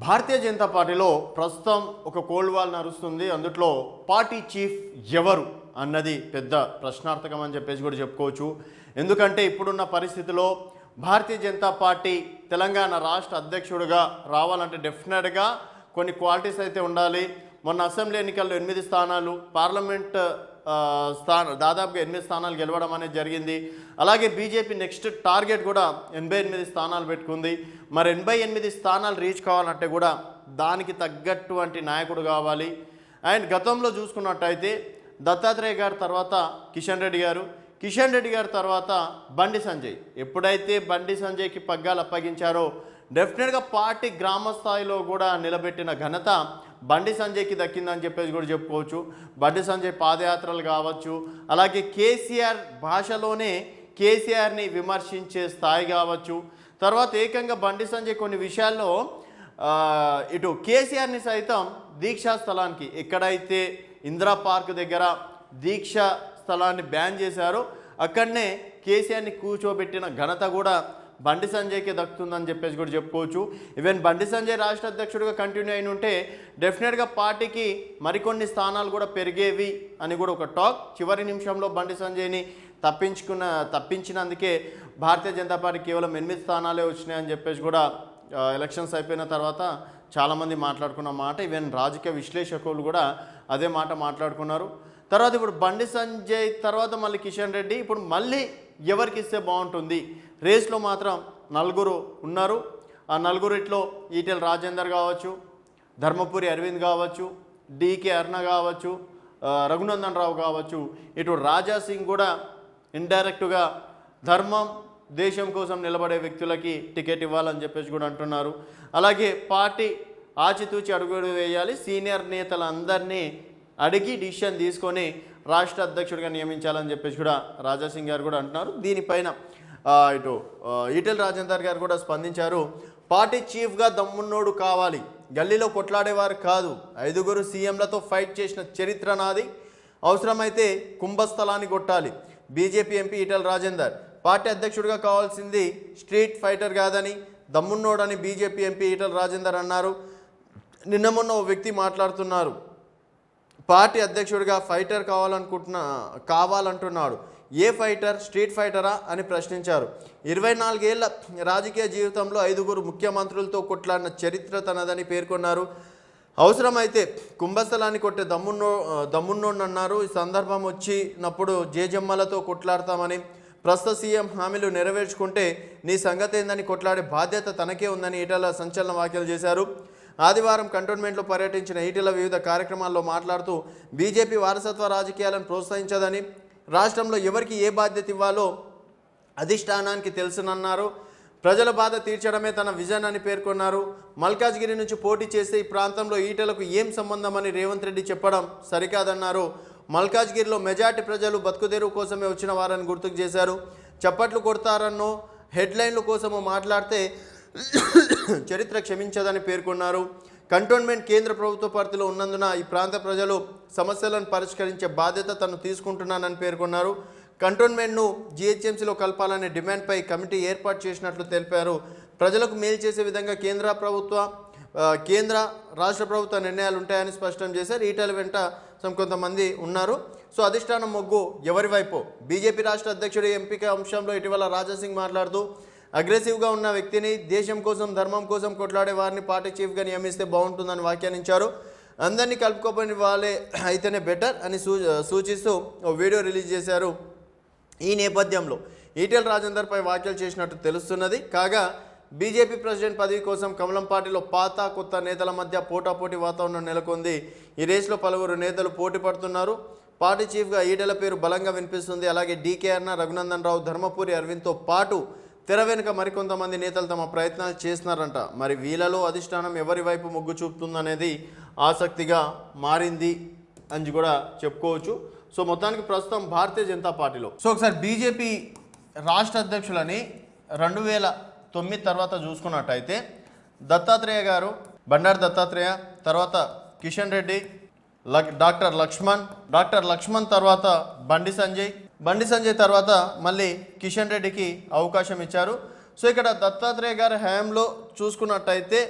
భారతీయ జనతా పార్టీలో ప్రస్తుతం ఒక కోల్డ్ వార్ నడుస్తుంది. అందులో పార్టీ చీఫ్ ఎవరు అన్నది పెద్ద ప్రశ్నార్థకం అని చెప్పేసి కూడా చెప్పుకోవచ్చు. ఎందుకంటే ఇప్పుడున్న పరిస్థితిలో భారతీయ జనతా పార్టీ తెలంగాణ రాష్ట్ర అధ్యక్షుడిగా రావాలంటే డెఫినెట్గా కొన్ని క్వాలిటీస్ అయితే ఉండాలి. మొన్న అసెంబ్లీ ఎన్నికల్లో 8 స్థానాలు, పార్లమెంట్ దాదాపుగా 8 స్థానాలు గెలవడం అనేది జరిగింది. అలాగే బీజేపీ నెక్స్ట్ టార్గెట్ కూడా 88 స్థానాలు పెట్టుకుంది. మరి 88 స్థానాలు రీచ్ కావాలంటే కూడా దానికి తగ్గటువంటి నాయకుడు కావాలి. అండ్ గతంలో చూసుకున్నట్టయితే దత్తాత్రేయ గారి తర్వాత కిషన్ రెడ్డి గారి తర్వాత బండి సంజయ్. ఎప్పుడైతే బండి సంజయ్కి పగ్గాలు అప్పగించారో డెఫినెట్గా పార్టీ గ్రామ స్థాయిలో కూడా నిలబెట్టిన ఘనత బండి సంజయ్కి దక్కిందని చెప్పేసి కూడా చెప్పుకోవచ్చు. బండి సంజయ్ పాదయాత్రలు కావచ్చు, అలాగే కేసీఆర్ భాషలోనే కేసీఆర్ని విమర్శించే స్థాయి కావచ్చు. తర్వాత ఏకంగా బండి సంజయ్ కొన్ని విషయాల్లో ఇటు కేసీఆర్ని సైతం దీక్షా స్థలానికి, ఎక్కడైతే ఇందిరా పార్క్ దగ్గర దీక్షా స్థలాన్ని బ్యాన్ చేశారో అక్కడనే కేసీఆర్ని కూర్చోబెట్టిన ఘనత కూడా బండి సంజయ్కి దక్కుతుందని చెప్పేసి కూడా చెప్పుకోవచ్చు. ఈవెన్ బండి సంజయ్ రాష్ట్ర అధ్యక్షుడిగా కంటిన్యూ అయిన ఉంటే డెఫినెట్గా పార్టీకి మరికొన్ని స్థానాలు కూడా పెరిగేవి అని కూడా ఒక టాక్. చివరి నిమిషంలో బండి సంజయ్ని తప్పించినందుకే భారతీయ జనతా పార్టీ కేవలం 8 స్థానాలే వచ్చినాయని చెప్పేసి కూడా ఎలక్షన్స్ అయిపోయిన తర్వాత చాలామంది మాట్లాడుకున్న మాట. ఈవెన్ రాజకీయ విశ్లేషకులు కూడా అదే మాట మాట్లాడుకున్నారు. తర్వాత ఇప్పుడు బండి సంజయ్ తర్వాత మళ్ళీ కిషన్ రెడ్డి, ఇప్పుడు మళ్ళీ ఎవరికి ఇస్తే బాగుంటుంది? రేస్లో మాత్రం 4 ఉన్నారు. ఆ 4 ఈటెల రాజేందర్ కావచ్చు, ధర్మపురి అరవింద్ కావచ్చు, డికే అరుణ కావచ్చు, రఘునందన్ రావు కావచ్చు. ఇటు రాజా సింగ్ కూడా ఇండైరెక్ట్గా ధర్మం దేశం కోసం నిలబడే వ్యక్తులకి టికెట్ ఇవ్వాలని చెప్పేసి కూడా అంటున్నారు. అలాగే పార్టీ ఆచితూచి అడుగుడు వేయాలి, సీనియర్ నేతలందరినీ అడిగి డిసిషన్ తీసుకొని రాష్ట్ర అధ్యక్షుడిగా నియమించాలని చెప్పేసి కూడా రాజా సింగ్ గారు కూడా అంటున్నారు. దీనిపైన ఇటు ఈటెల రాజేందర్ గారు కూడా స్పందించారు. పార్టీ చీఫ్గా దమ్మున్నోడు కావాలి, గల్లీలో కొట్లాడేవారు కాదు. 5 సీఎంలతో ఫైట్ చేసిన చరిత్ర నాది, అవసరమైతే కుంభస్థలాన్ని కొట్టాలి. BJP MP Etela Rajender party అధ్యక్షుడిగా కావాల్సింది స్ట్రీట్ ఫైటర్ కాదని దమ్మున్నోడని బీజేపీ ఎంపీ ఈటెల రాజేందర్ అన్నారు. నిన్న మొన్న ఓ వ్యక్తి మాట్లాడుతున్నారు, పార్టీ అధ్యక్షుడిగా ఫైటర్ కావాలంటున్నాడు. ఏ ఫైటర్? స్ట్రీట్ ఫైటరా అని ప్రశ్నించారు. 24 ఏళ్ల రాజకీయ జీవితంలో 5 ముఖ్యమంత్రులతో కొట్లాడిన చరిత్ర తనదని పేర్కొన్నారు. అవసరమైతే కుంభస్థలాన్ని కొట్టే దమ్మున్నోడన్నారు. ఈ సందర్భం వచ్చినప్పుడు జేజమ్మలతో కొట్లాడతామని, ప్రస్తుత సీఎం హామీలు నెరవేర్చుకుంటే నీ సంగతి ఏందని కొట్లాడే బాధ్యత తనకే ఉందని ఈటెల సంచలన వ్యాఖ్యలు చేశారు. ఆదివారం కంటోన్మెంట్లో పర్యటించిన ఈటెల వివిధ కార్యక్రమాల్లో మాట్లాడుతూ బీజేపీ వారసత్వ రాజకీయాలను ప్రోత్సహించదని, రాష్ట్రంలో ఎవరికి ఏ బాధ్యత ఇవ్వాలో అధిష్టానానికి తెలుసునన్నారు. ప్రజల బాధ తీర్చడమే తన విజన్ అని పేర్కొన్నారు. మల్కాజ్గిరి నుంచి పోటీ చేస్తే ఈ ప్రాంతంలో ఈటెలకు ఏం సంబంధం అని రేవంత్ రెడ్డి చెప్పడం సరికాదన్నారు. మల్కాజ్గిరిలో మెజార్టీ ప్రజలు బతుకుదెరువు కోసమే వచ్చిన వారని గుర్తుకు చేశారు. చప్పట్లు కొడతారన్నో హెడ్లైన్ల కోసమో మాట్లాడితే చరిత్ర క్షమించదని పేర్కొన్నారు. కంటోన్మెంట్ కేంద్ర ప్రభుత్వ పరిధిలో ఉన్నందున ఈ ప్రాంత ప్రజలు సమస్యలను పరిష్కరించే బాధ్యత తను తీసుకుంటున్నానని పేర్కొన్నారు. కంటోన్మెంట్ను జీహెచ్ఎంసీలో కలపాలనే డిమాండ్పై కమిటీ ఏర్పాటు చేసినట్లు తెలిపారు. ప్రజలకు మేలు చేసే విధంగా కేంద్ర రాష్ట్ర ప్రభుత్వ నిర్ణయాలు ఉంటాయని స్పష్టం చేశారు. ఈటెల వెంట కొంతమంది ఉన్నారు. సో అధిష్టానం మొగ్గు ఎవరి వైపు? బీజేపీ రాష్ట్ర అధ్యక్షుడి ఎంపిక అంశంలో ఇటీవల రాజా సింగ్ మాట్లాడుతూ అగ్రెసివ్గా ఉన్న వ్యక్తిని, దేశం కోసం ధర్మం కోసం కొట్లాడే వారిని పార్టీ చీఫ్గా నియమిస్తే బాగుంటుందని వ్యాఖ్యానించారు. అందరినీ కలుపుకోపోయిన వాళ్ళే అయితేనే బెటర్ అని సూచిస్తూ ఓ వీడియో రిలీజ్ చేశారు. ఈ నేపథ్యంలో ఈటెల రాజేందర్పై వ్యాఖ్యలు చేసినట్టు తెలుస్తున్నది. కాగా బీజేపీ ప్రెసిడెంట్ పదవి కోసం కమలం పార్టీలో పాత కొత్త నేతల మధ్య పోటాపోటీ వాతావరణం నెలకొంది. ఈ రేసులో పలువురు నేతలు పోటీ పడుతున్నారు. పార్టీ చీఫ్గా ఈటెల పేరు బలంగా వినిపిస్తుంది. అలాగే డీకే అరుణ, రఘునందన్ రావు, ధర్మపురి అరవింద్తో పాటు తెర వెనుక మరికొంతమంది నేతలు తమ ప్రయత్నాలు చేస్తున్నారంట. మరి వీళ్ళలో అధిష్టానం ఎవరి వైపు మొగ్గు చూపుతుందనేది ఆసక్తిగా మారింది అని కూడా చెప్పుకోవచ్చు. సో మొత్తానికి ప్రస్తుతం భారతీయ జనతా పార్టీలో ఒకసారి బీజేపీ రాష్ట్ర అధ్యక్షులని 2009 తర్వాత చూసుకున్నట్టయితే దత్తాత్రేయ గారు, బండారు దత్తాత్రేయ, తర్వాత కిషన్ రెడ్డి, డాక్టర్ లక్ష్మణ్ తర్వాత బండి సంజయ్ తర్వాత మళ్ళీ కిషన్ రెడ్డికి అవకాశం ఇచ్చారు. సో ఇక్కడ దత్తాత్రేయ గారి హయాంలో చూసుకున్నట్టయితే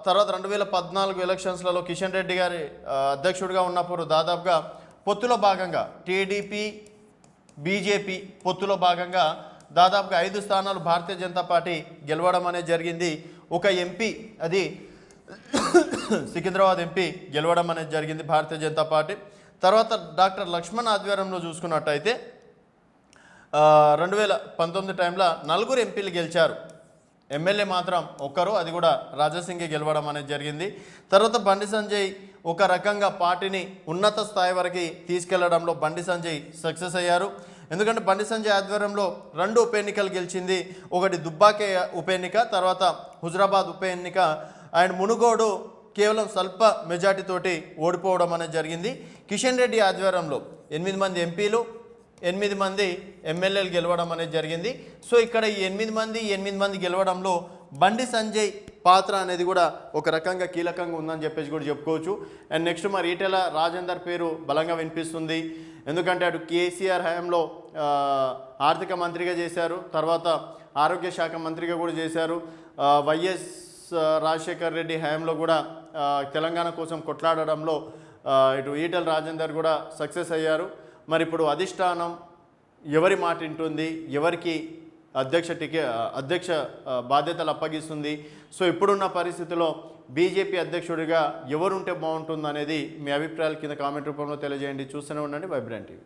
తర్వాత 2014 ఎలక్షన్స్లలో కిషన్ రెడ్డి గారి అధ్యక్షుడిగా ఉన్నప్పుడు దాదాపుగా పొత్తులో భాగంగా టీడీపీ బీజేపీ పొత్తులో భాగంగా దాదాపుగా 5 స్థానాలు భారతీయ జనతా పార్టీ గెలవడం అనేది జరిగింది. ఒక ఎంపీ అది సికింద్రాబాద్ ఎంపీ గెలవడం అనేది జరిగింది భారతీయ జనతా పార్టీ. తర్వాత డాక్టర్ లక్ష్మణ్ ఆధ్వర్యంలో చూసుకున్నట్టయితే 2019 టైంలో 4 ఎంపీలు గెలిచారు. ఎమ్మెల్యే మాత్రం ఒక్కరు, అది కూడా రాజాసింగే గెలవడం అనేది జరిగింది. తర్వాత బండి సంజయ్ ఒక రకంగా పార్టీని ఉన్నత స్థాయి వరకు తీసుకెళ్లడంలో బండి సంజయ్ సక్సెస్ అయ్యారు. ఎందుకంటే బండి సంజయ్ ఆధ్వర్యంలో 2 ఉప ఎన్నికలు గెలిచింది. ఒకటి దుబ్బాకే ఉప ఎన్నిక, తర్వాత హుజరాబాద్ ఉప ఎన్నిక. అండ్ మునుగోడు కేవలం స్వల్ప మెజార్టీతోటి ఓడిపోవడం అనేది జరిగింది. కిషన్ రెడ్డి ఆధ్వర్యంలో 8 మంది ఎంపీలు 8 మంది ఎమ్మెల్యేలు గెలవడం అనేది జరిగింది. సో ఇక్కడ ఈ 8 మంది గెలవడంలో బండి సంజయ్ పాత్ర అనేది కూడా ఒక రకంగా కీలకంగా ఉందని చెప్పేసి కూడా చెప్పుకోవచ్చు. అండ్ నెక్స్ట్ మరి ఈటెల రాజేందర్ పేరు బలంగా వినిపిస్తుంది. ఎందుకంటే అటు కేసీఆర్ హయాంలో ఆర్థిక మంత్రిగా చేశారు, తర్వాత ఆరోగ్య శాఖ మంత్రిగా కూడా చేశారు. వైఎస్ రాజశేఖర్ రెడ్డి హయాంలో కూడా తెలంగాణ కోసం కొట్లాడడంలో ఇటు ఈటెల రాజేందర్ కూడా సక్సెస్ అయ్యారు. మరి ఇప్పుడు అధిష్టానం ఎవరి మాట వింటుంది, ఎవరికి అధ్యక్ష బాధ్యతలు అప్పగిస్తుంది? సో ఇప్పుడున్న పరిస్థితిలో బీజేపీ అధ్యక్షుడిగా ఎవరుంటే బాగుంటుంది అనేది మీ అభిప్రాయాల కింద కామెంట్ రూపంలో తెలియజేయండి. చూస్తూనే ఉండండి వైబ్రెంట్ టీవీ.